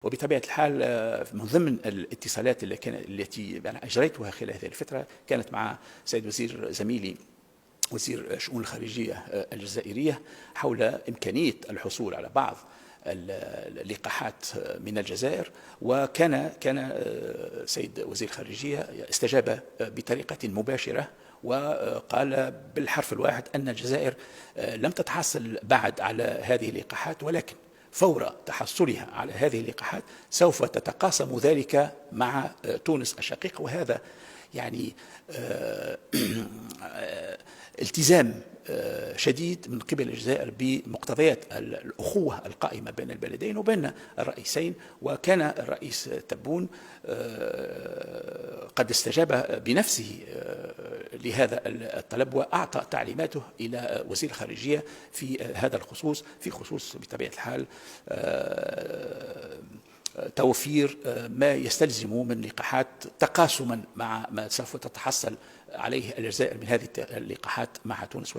وبطبيعة الحال من ضمن الاتصالات التي يعني أجريتها خلال هذه الفترة كانت مع سيد وزير زميلي وزير الشؤون الخارجية الجزائرية حول إمكانية الحصول على بعض اللقاحات من الجزائر. وكان سيد وزير الخارجية استجاب بطريقة مباشرة وقال بالحرف الواحد أن الجزائر لم تتحصل بعد على هذه اللقاحات، ولكن فور تحصلها على هذه اللقاحات سوف تتقاسم ذلك مع تونس الشقيقة. وهذا يعني التزام شديد من قبل الجزائر بمقتضيات الأخوة القائمة بين البلدين وبين الرئيسين. وكان الرئيس تبون قد استجاب بنفسه لهذا الطلب وأعطى تعليماته إلى وزير الخارجية في هذا الخصوص، في خصوص بطبيعة الحال توفير ما يستلزم من لقاحات تقاسما مع ما سوف تتحصل عليه الجزائر من هذه اللقاحات مع تونس.